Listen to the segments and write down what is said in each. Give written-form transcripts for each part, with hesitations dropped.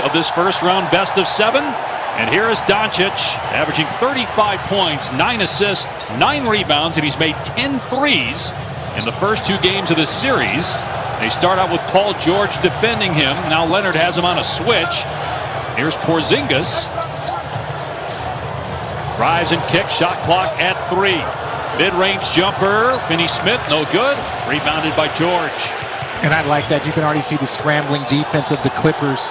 of this first-round best-of-7. And here is Doncic, averaging 35 points, 9 assists, 9 rebounds, and he's made 10 threes in the first 2 games of this series. They start out with Paul George defending him. Now Leonard has him on a switch. Here's Porzingis. Drives and kicks, shot clock at 3. Mid-range jumper, Finney-Smith, no good. Rebounded by George. And I like that. You can already see the scrambling defense of the Clippers.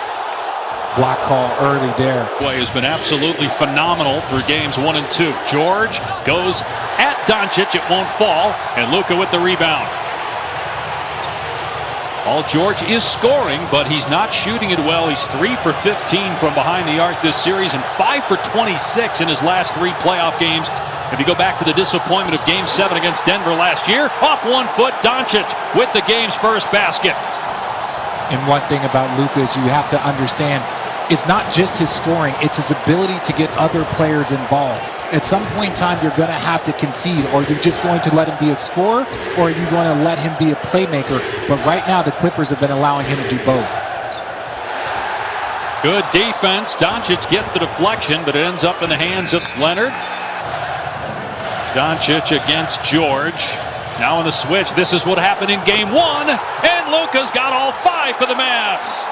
Block call early there. Boy, has been absolutely phenomenal through games 1 and 2. George goes at Doncic. It won't fall. And Luka with the rebound. Paul George is scoring, but he's not shooting it well. He's 3 for 15 from behind the arc this series and 5 for 26 in his last 3 playoff games. If you go back to the disappointment of Game 7 against Denver last year, off 1 foot, Doncic with the game's first basket. And one thing about Luka is you have to understand, it's not just his scoring, it's his ability to get other players involved. At some point in time, you're going to have to concede, or you're just going to let him be a scorer, or are you going to let him be a playmaker? But right now, the Clippers have been allowing him to do both. Good defense. Doncic gets the deflection, but it ends up in the hands of Leonard. Doncic against George. Now in the switch, this is what happened in Game 1, and Luka's got all 5 for the Mavs.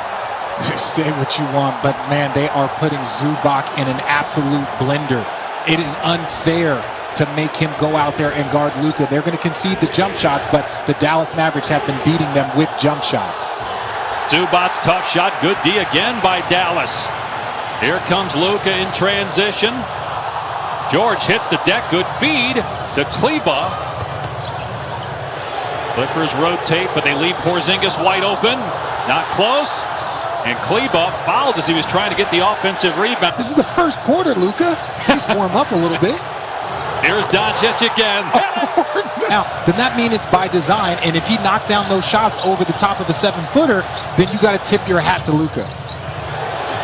Say what you want, but man, they are putting Zubac in an absolute blender. It is unfair to make him go out there and guard Luka. They're going to concede the jump shots, but the Dallas Mavericks have been beating them with jump shots. Zubac's tough shot, good D again by Dallas. Here comes Luka in transition. George hits the deck, good feed to Kleba. Clippers rotate, but they leave Porzingis wide open. Not close. And Kleba fouled as he was trying to get the offensive rebound. This is the first quarter, Luka. He's warmed up a little bit. Here's Doncic again. Now, then that means it's by design, and if he knocks down those shots over the top of a 7-footer, then you got to tip your hat to Luka.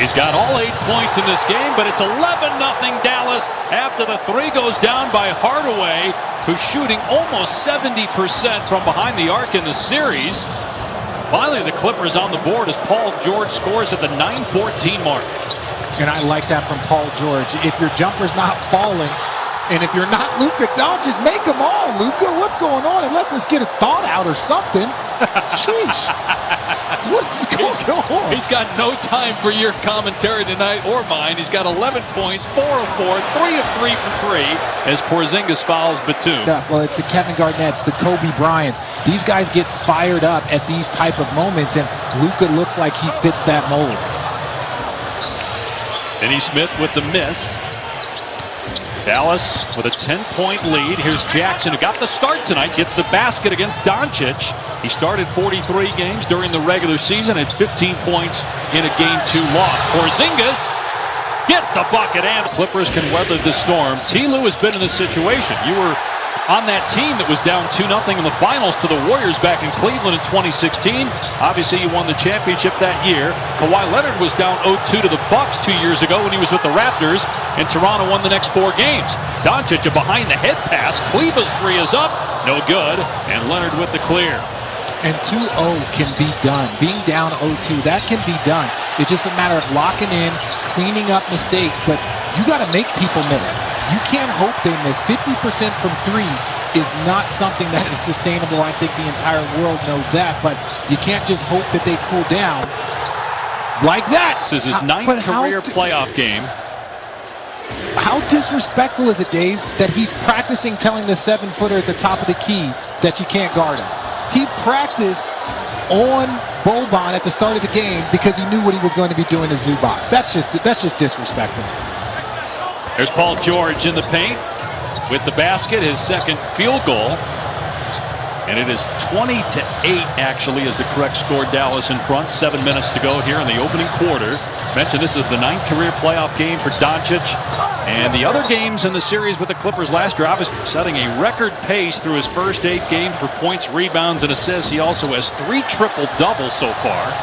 He's got all 8 points in this game, but it's 11-0 Dallas after the 3 goes down by Hardaway, who's shooting almost 70% from behind the arc in the series. Finally, the Clippers on the board as Paul George scores at the 9:14 mark. And I like that from Paul George. If your jumper's not falling, and if you're not Luka Doncic, make them all, Luka. What's going on? And let's just get a thought out or something. Sheesh. What is going on? He's got no time for your commentary tonight or mine. He's got 11 points, 4 of 4, 3 of 3 for 3 as Porzingis fouls Batum. Yeah, well, it's the Kevin Garnett's, the Kobe Bryants. These guys get fired up at these type of moments, and Luka looks like he fits that mold. Finney-Smith with the miss. Dallas with a 10-point lead. Here's Jackson, who got the start tonight, gets the basket against Doncic. He started 43 games during the regular season at 15 points in a Game 2 loss. Porzingis gets the bucket, and the Clippers can weather the storm. T. Lue has been in this situation. You were on that team that was down 2-0 in the finals to the Warriors back in Cleveland in 2016. Obviously, you won the championship that year. Kawhi Leonard was down 0-2 to the Bucks 2 years ago when he was with the Raptors, and Toronto won the next 4 games. Doncic a behind-the-head pass. Kleba's 3 is up. No good. And Leonard with the clear. And 2-0 can be done. Being down 0-2, that can be done. It's just a matter of locking in, cleaning up mistakes, but you got to make people miss. You can't hope they miss. 50% from 3 is not something that is sustainable. I think the entire world knows that, but you can't just hope that they cool down like that. This is his 9th career playoff game. How disrespectful is it, Dave, that he's practicing telling the 7-footer at the top of the key that you can't guard him? He practiced on Boban at the start of the game because he knew what he was going to be doing to Zubac. That's just disrespectful. There's Paul George in the paint with the basket, his 2nd field goal. And it is 20-8, actually, is the correct score. Dallas in front. 7 minutes to go here in the opening quarter. Mentioned this is the 9th career playoff game for Doncic. And the other games in the series with the Clippers last year, obviously setting a record pace through his first 8 games for points, rebounds, and assists. He also has 3 triple-doubles so far.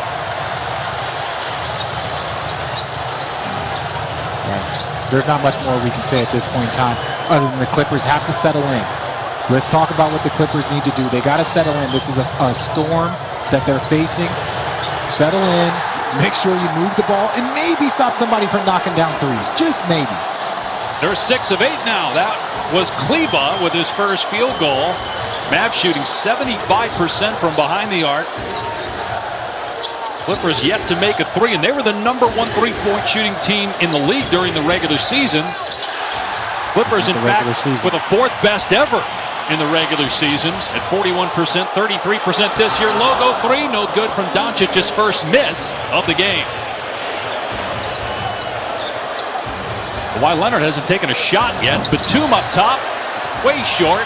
There's not much more we can say at this point in time other than the Clippers have to settle in. Let's talk about what the Clippers need to do. They got to settle in. This is a storm that they're facing. Settle in, Make sure you move the ball and maybe stop somebody from knocking down threes. Just maybe. They're 6 of 8 now. That was Kleba with his first field goal. Mavs shooting 75% from behind the arc. Clippers yet to make a three, and they were the #1 3-point shooting team in the league during the regular season. Clippers, in fact, with a 4th best ever in the regular season at 41%, 33% this year. Logo 3, no good from Doncic's first miss of the game. Kawhi Leonard hasn't taken a shot yet. Batum up top, way short.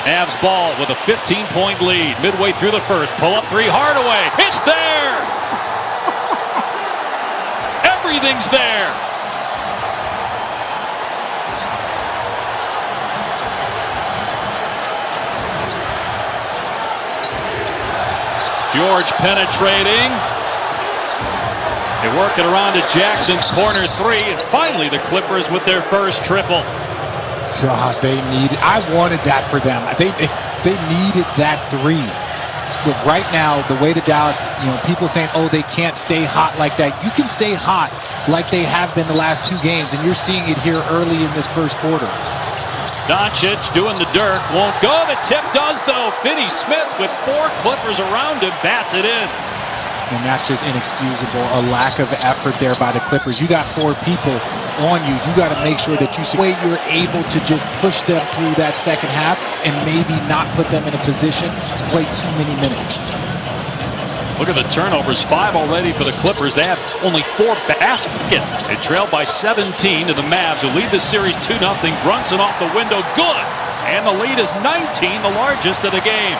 Mavs ball with a 15-point lead midway through the first. Pull up 3, Hardaway. It's there. Everything's there. George penetrating. They work it around to Jackson, corner 3, and finally the Clippers with their first triple. God, they needed. I wanted that for them. They needed that 3. Look, right now, the way the Dallas, people saying, oh, they can't stay hot like that. You can stay hot like they have been the last 2 games, and you're seeing it here early in this first quarter. Doncic doing the Dirk, won't go. The tip does, though. Finney-Smith with 4 Clippers around him, bats it in. And that's just inexcusable. A lack of effort there by the Clippers. You got 4 people on you. You got to make sure that you're able to just push them through that second half and maybe not put them in a position to play too many minutes. Look at the turnovers, 5 already for the Clippers. They have only 4 baskets. They trail by 17 to the Mavs, who lead the series 2-0. Brunson off the window, good. And the lead is 19, the largest of the game.